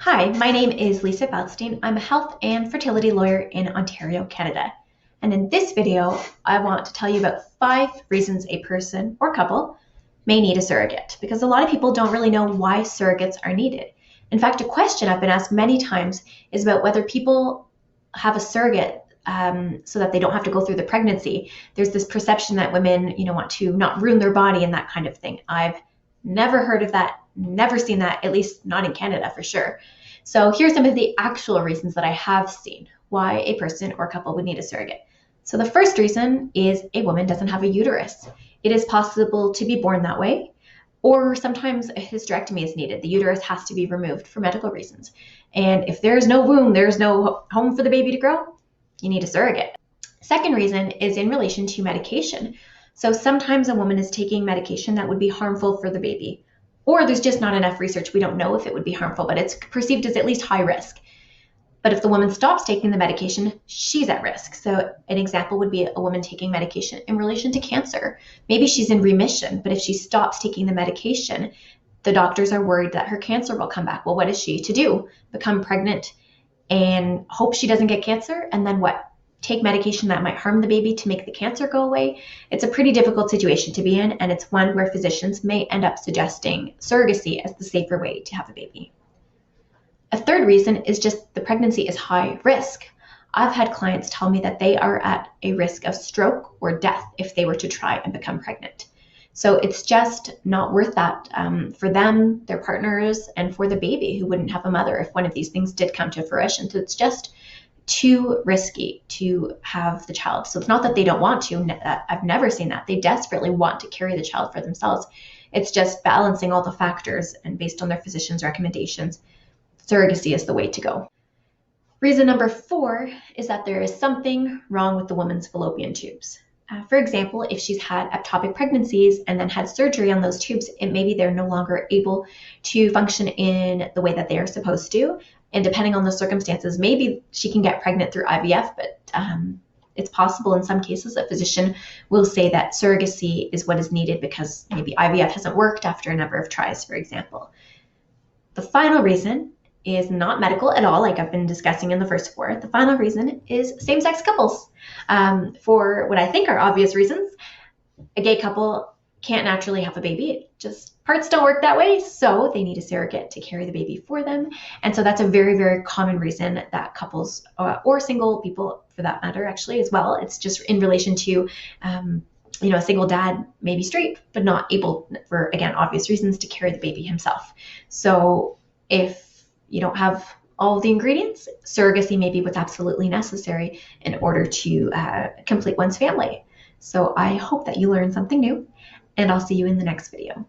Hi, my name is Lisa Feldstein. I'm a health and fertility lawyer in Ontario, Canada. And in this video, I want to tell you about 5 reasons a person or couple may need a surrogate, because a lot of people don't really know why surrogates are needed. In fact, a question I've been asked many times is about whether people have a surrogate so that they don't have to go through the pregnancy. There's this perception that women, want to not ruin their body and that kind of thing. I've never heard of that, never seen that, at least not in Canada for sure. So here's some of the actual reasons that I have seen why a person or couple would need a surrogate. So the first reason is a woman doesn't have a uterus. It is possible to be born that way, or sometimes a hysterectomy is needed. The uterus has to be removed for medical reasons. And if there's no womb, there's no home for the baby to grow, you need a surrogate. Second reason is in relation to medication. So sometimes a woman is taking medication that would be harmful for the baby, or there's just not enough research. We don't know if it would be harmful, but it's perceived as at least high risk. But if the woman stops taking the medication, she's at risk. So an example would be a woman taking medication in relation to cancer. Maybe she's in remission, but if she stops taking the medication, the doctors are worried that her cancer will come back. Well, what is she to do? Become pregnant and hope she doesn't get cancer? And then what? Take medication that might harm the baby to make the cancer go away? It's a pretty difficult situation to be in, and it's one where physicians may end up suggesting surrogacy as the safer way to have a baby. A third reason is just the pregnancy is high risk. I've had clients tell me that they are at a risk of stroke or death if they were to try and become pregnant. So it's just not worth that for them, their partners, and for the baby who wouldn't have a mother if one of these things did come to fruition. So it's just too risky to have the child. So it's not that they don't want to. I've never seen that. They desperately want to carry the child for themselves. It's just balancing all the factors, and based on their physician's recommendations, surrogacy is the way to go. Reason number 4 is that there is something wrong with the woman's fallopian tubes. For example, if she's had ectopic pregnancies and then had surgery on those tubes, it maybe they're no longer able to function in the way that they are supposed to. And depending on the circumstances, maybe she can get pregnant through IVF, but it's possible in some cases a physician will say that surrogacy is what is needed because maybe IVF hasn't worked after a number of tries, for example. The final reason is not medical at all, like I've been discussing in the first 4. The final reason is same-sex couples. For what I think are obvious reasons, a gay couple can't naturally have a baby. It just parts don't work that way, so they need a surrogate to carry the baby for them. And so that's a very, very common reason that couples or single people, for that matter, actually as well. It's just in relation to a single dad may be straight, but not able, for again obvious reasons, to carry the baby himself. So if you don't have all the ingredients, surrogacy may be what's absolutely necessary in order to complete one's family. So I hope that you learned something new, and I'll see you in the next video.